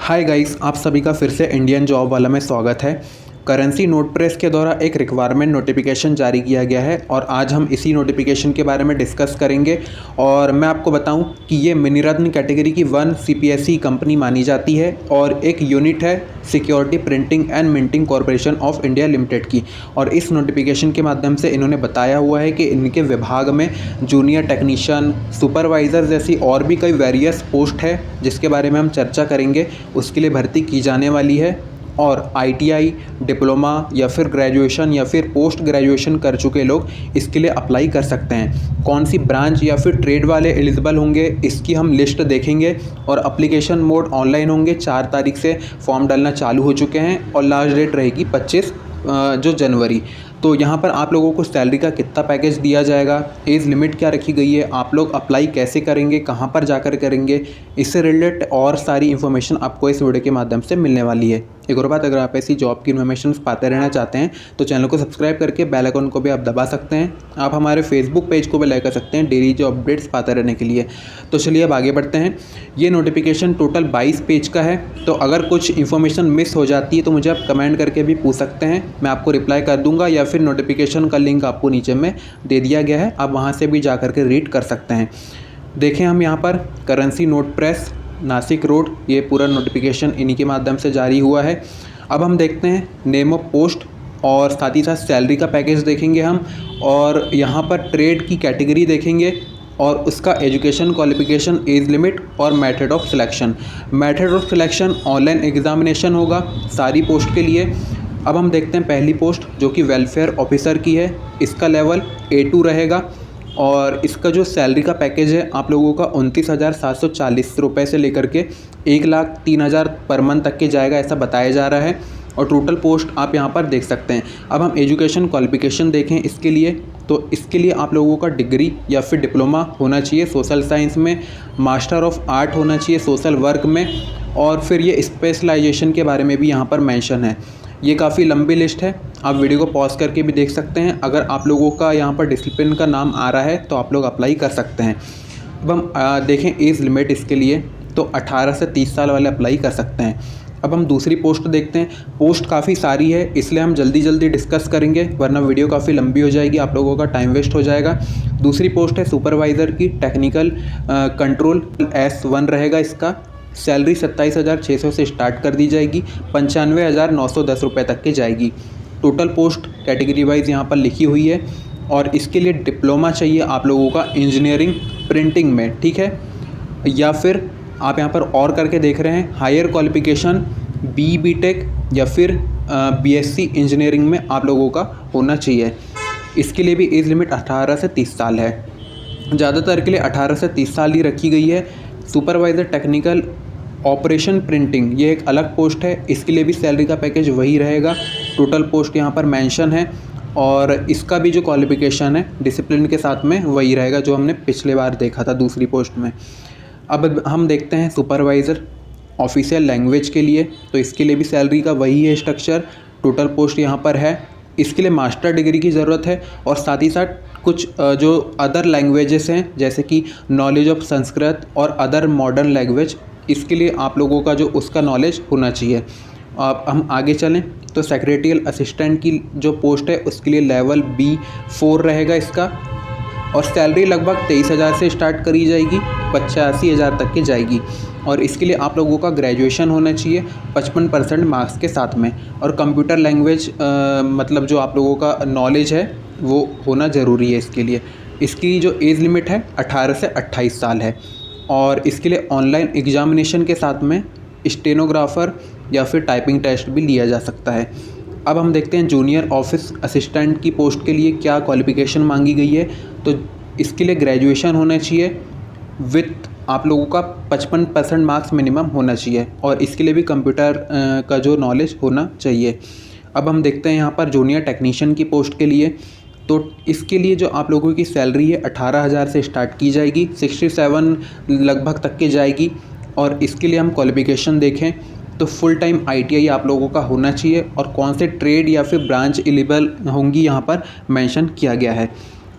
Hi guys, आप सभी का फिर से इंडियन जॉब वाला में स्वागत है। करेंसी नोट प्रेस के द्वारा एक रिक्वायरमेंट नोटिफिकेशन जारी किया गया है और आज हम इसी नोटिफिकेशन के बारे में डिस्कस करेंगे। और मैं आपको बताऊं कि ये मिनीरत्न कैटेगरी की 1 सीपीएसई कंपनी मानी जाती है और एक यूनिट है security printing and minting corporation of India limited की। और इस नोटिफिकेशन के माध्यम से इन्होंने बताया हुआ है कि इनके विभाग में जूनियर टेक्नीशियन, सुपरवाइज़र जैसी और भी कई वेरियस पोस्ट है जिसके बारे में हम चर्चा करेंगे। उसके लिए भर्ती की जाने वाली है और आईटीआई, डिप्लोमा या फिर ग्रेजुएशन या फिर पोस्ट ग्रेजुएशन कर चुके लोग इसके लिए अप्लाई कर सकते हैं। कौन सी ब्रांच या फिर ट्रेड वाले एलिजिबल होंगे इसकी हम लिस्ट देखेंगे। और अप्लीकेशन मोड ऑनलाइन होंगे। 4 तारीख से फॉर्म डालना चालू हो चुके हैं और लास्ट डेट रहेगी 25 जनवरी। तो यहाँ पर आप लोगों को सैलरी का कितना पैकेज दिया जाएगा, एज लिमिट क्या रखी गई है, आप लोग अप्लाई कैसे करेंगे, कहाँ पर जाकर करेंगे, इससे रिलेटेड और सारी इन्फॉर्मेशन आपको इस वीडियो के माध्यम से मिलने वाली है। एक और बात, अगर आप ऐसी जॉब की इन्फॉर्मेशन पाते रहना चाहते हैं तो चैनल को सब्सक्राइब करके बेल आइकन को भी आप दबा सकते हैं। आप हमारे फेसबुक पेज को भी लाइक कर सकते हैं डेली जॉब अपडेट्स पाते रहने के लिए। तो चलिए अब आगे बढ़ते हैं। ये नोटिफिकेशन टोटल 22 पेज का है, तो अगर कुछ इन्फॉर्मेशन मिस हो जाती है तो मुझे आप कमेंट करके भी पूछ सकते हैं, मैं आपको रिप्लाई कर दूंगा या फिर नोटिफिकेशन का लिंक आपको नीचे में दे दिया गया है, आप वहाँ से भी जा करके रीड कर सकते हैं। देखें हम यहाँ पर currency note press Nashik road, ये पूरा नोटिफिकेशन इन्हीं के माध्यम से जारी हुआ है। अब हम देखते हैं नेम ऑफ पोस्ट और साथ ही साथ सैलरी का पैकेज देखेंगे हम, और यहाँ पर ट्रेड की कैटेगरी देखेंगे और उसका एजुकेशन क्वालिफिकेशन, एज लिमिट और method of selection. Method of selection online examination होगा सारी पोस्ट के लिए। अब हम देखते हैं पहली पोस्ट जो कि वेलफेयर ऑफिसर की है, इसका लेवल A2 रहेगा और इसका जो सैलरी का पैकेज है आप लोगों का 29,740 रुपये से लेकर के 1,03,000 पर मंथ तक के जाएगा, ऐसा बताया जा रहा है। और टोटल पोस्ट आप यहाँ पर देख सकते हैं। अब हम एजुकेशन क्वालिफिकेशन देखें इसके लिए, तो इसके लिए आप लोगों का डिग्री या फिर डिप्लोमा होना चाहिए सोशल साइंस में, मास्टर ऑफ आर्ट होना चाहिए सोशल वर्क में, और फिर ये स्पेशलाइजेशन के बारे में भी यहाँ पर मेंशन है। ये काफ़ी लंबी लिस्ट है, आप वीडियो को पॉज करके भी देख सकते हैं। अगर आप लोगों का यहाँ पर डिसिप्लिन का नाम आ रहा है तो आप लोग अप्लाई कर सकते हैं। अब हम देखें एज लिमिट इसके लिए, तो 18 से 30 साल वाले अप्लाई कर सकते हैं। अब हम दूसरी पोस्ट देखते हैं। पोस्ट काफ़ी सारी है इसलिए हम जल्दी जल्दी डिस्कस करेंगे, वरना वीडियो काफ़ी लंबी हो जाएगी, आप लोगों का टाइम वेस्ट हो जाएगा। दूसरी पोस्ट है सुपरवाइज़र की, टेक्निकल कंट्रोल S1 रहेगा इसका। सैलरी 27,600 से स्टार्ट कर दी जाएगी, 95,910 रुपये तक की जाएगी। टोटल पोस्ट कैटेगरी वाइज यहाँ पर लिखी हुई है और इसके लिए डिप्लोमा चाहिए आप लोगों का इंजीनियरिंग प्रिंटिंग में, ठीक है। या फिर आप यहाँ पर और करके देख रहे हैं हायर क्वालिफिकेशन BTech या फिर BSc इंजीनियरिंग में आप लोगों का होना चाहिए। इसके लिए भी एज लिमिट 18 से 30 साल है, ज़्यादातर के लिए 18 से 30 साल ही रखी गई है। सुपरवाइज़र टेक्निकल ऑपरेशन प्रिंटिंग ये एक अलग पोस्ट है, इसके लिए भी सैलरी का पैकेज वही रहेगा। टोटल पोस्ट यहाँ पर मेंशन है और इसका भी जो क्वालिफिकेशन है डिसिप्लिन के साथ में वही रहेगा जो हमने पिछले बार देखा था दूसरी पोस्ट में। अब हम देखते हैं सुपरवाइज़र ऑफिशियल लैंग्वेज के लिए, तो इसके लिए भी सैलरी का वही है स्ट्रक्चर। टोटल पोस्ट यहाँ पर है, इसके लिए मास्टर डिग्री की ज़रूरत है और साथ ही साथ कुछ जो अदर लैंग्वेजेस हैं जैसे कि नॉलेज ऑफ संस्कृत और अदर मॉडर्न लैंग्वेज, इसके लिए आप लोगों का जो उसका नॉलेज होना चाहिए। अब हम आगे चलें तो सेक्रेटरियल असिस्टेंट की जो पोस्ट है उसके लिए लेवल B4 रहेगा इसका, और सैलरी लगभग 23,000 से स्टार्ट करी जाएगी, 85,000 तक की जाएगी। और इसके लिए आप लोगों का ग्रेजुएशन होना चाहिए 55% मार्क्स के साथ में, और कंप्यूटर लैंग्वेज मतलब जो आप लोगों का नॉलेज है वो होना ज़रूरी है इसके लिए। इसकी जो एज लिमिट है 18 से 28 साल है और इसके लिए ऑनलाइन एग्जामिनेशन के साथ में स्टेनोग्राफर या फिर टाइपिंग टेस्ट भी लिया जा सकता है। अब हम देखते हैं जूनियर ऑफिस असिस्टेंट की पोस्ट के लिए क्या क्वालिफिकेशन मांगी गई है। तो इसके लिए ग्रेजुएशन होना चाहिए विथ आप लोगों का 55% मार्क्स मिनिमम होना चाहिए, और इसके लिए भी कंप्यूटर का जो नॉलेज होना चाहिए। अब हम देखते हैं यहाँ पर जूनियर टेक्नीशियन की पोस्ट के लिए, तो इसके लिए जो आप लोगों की सैलरी है 18,000 से स्टार्ट की जाएगी, 67 लगभग तक की जाएगी। और इसके लिए हम क्वालिफिकेशन देखें तो फुल टाइम ITI आप लोगों का होना चाहिए, और कौन से ट्रेड या फिर ब्रांच एलिजिबल होंगी यहाँ पर मेंशन किया गया है।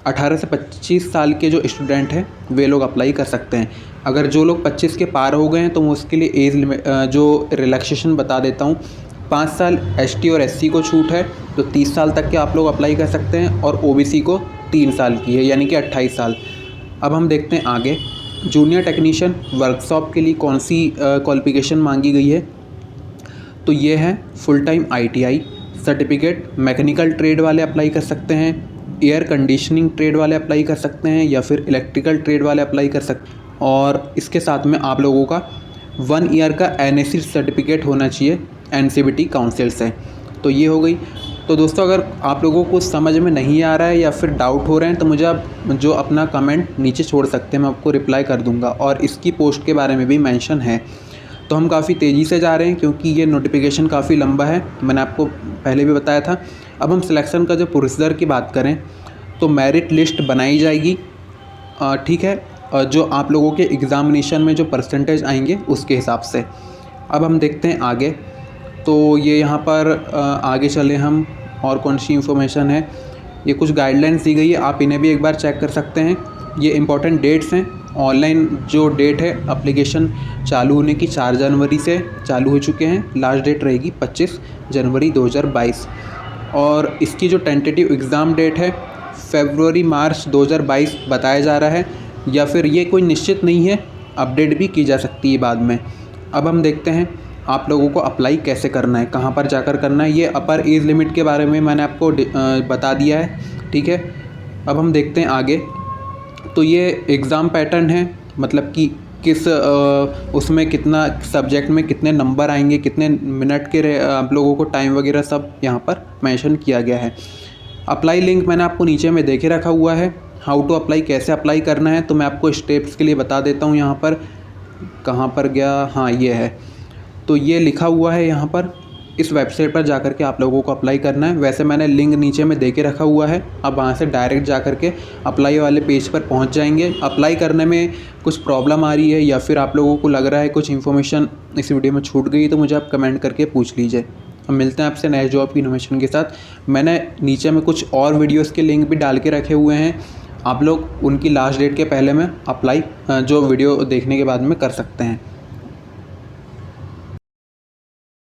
18 से 25 साल के जो स्टूडेंट हैं वे लोग अप्लाई कर सकते हैं। अगर जो लोग 25 के पार हो गए हैं तो मैं उसके लिए एज लिमिट जो रिलैक्सेशन बता देता हूँ। 5 साल एसटी और एससी को छूट है, तो 30 साल तक के आप लोग अप्लाई कर सकते हैं, और ओबीसी को 3 साल की है, यानी कि 28 साल। अब हम देखते हैं आगे, जूनियर टेक्नीशियन वर्कशॉप के लिए कौन सी क्वालिफ़िकेशन मांगी गई है। तो ये है full time ITI certificate. Mechanical trade वाले अप्लाई कर सकते हैं, एयर कंडीशनिंग ट्रेड वाले अप्लाई कर सकते हैं, या फिर इलेक्ट्रिकल ट्रेड वाले अप्लाई कर सकते हैं। और इसके साथ में आप लोगों का 1 ईयर का एनएसी सर्टिफिकेट होना चाहिए एनसीबीटी काउंसिल से। तो ये हो गई। तो दोस्तों, अगर आप लोगों को समझ में नहीं आ रहा है या फिर डाउट हो रहे हैं तो मुझे आप जो अपना कमेंट नीचे छोड़ सकते हैं, मैं आपको रिप्लाई कर दूंगा। और इसकी पोस्ट के बारे में भी मेंशन है। तो हम काफ़ी तेज़ी से जा रहे हैं क्योंकि ये नोटिफिकेशन काफ़ी लंबा है, मैंने आपको पहले भी बताया था। अब हम सिलेक्शन का जो प्रोसीजर की बात करें तो मेरिट लिस्ट बनाई जाएगी, ठीक है, जो आप लोगों के एग्ज़ामिनेशन में जो परसेंटेज आएंगे उसके हिसाब से। अब हम देखते हैं आगे। तो ये यहाँ पर आगे चले हम, और कौन सी इन्फॉर्मेशन है, ये कुछ गाइडलाइंस दी गई है, आप इन्हें भी एक बार चेक कर सकते हैं। ये इंपॉर्टेंट डेट्स हैं। ऑनलाइन जो डेट है एप्लीकेशन चालू होने की 4 जनवरी से चालू हो चुके हैं, लास्ट डेट रहेगी 25 जनवरी 2022। और इसकी जो टेंटेटिव एग्ज़ाम डेट है फरवरी मार्च 2022 बताया जा रहा है, या फिर ये कोई निश्चित नहीं है, अपडेट भी की जा सकती है बाद में। अब हम देखते हैं आप लोगों को अप्लाई कैसे करना है, कहाँ पर जाकर करना है। ये अपर एज लिमिट के बारे में मैंने आपको बता दिया है, ठीक है। अब हम देखते हैं आगे। तो ये एग्ज़ाम पैटर्न है, मतलब कि किस उसमें कितना सब्जेक्ट में कितने नंबर आएंगे, कितने मिनट के आप लोगों को टाइम वगैरह सब यहाँ पर मेंशन किया गया है। अप्लाई लिंक मैंने आपको नीचे में देके रखा हुआ है। हाउ टू अप्लाई, कैसे अप्लाई करना है, तो मैं आपको स्टेप्स के लिए बता देता हूँ। यहाँ पर कहाँ पर गया, हाँ ये है। तो ये लिखा हुआ है यहाँ पर, इस वेबसाइट पर जाकर के आप लोगों को अप्लाई करना है। वैसे मैंने लिंक नीचे में देके रखा हुआ है, अब वहाँ से डायरेक्ट जाकर के अप्लाई वाले पेज पर पहुँच जाएंगे। अप्लाई करने में कुछ प्रॉब्लम आ रही है या फिर आप लोगों को लग रहा है कुछ इन्फॉर्मेशन इस वीडियो में छूट गई, तो मुझे आप कमेंट करके पूछ लीजिए। हम मिलते हैं आपसे नए जॉब की इन्फॉर्मेशन के साथ। मैंने नीचे में कुछ और वीडियोज़ के लिंक भी डाल के रखे हुए हैं, आप लोग उनकी लास्ट डेट के पहले में अप्लाई जो वीडियो देखने के बाद में कर सकते हैं।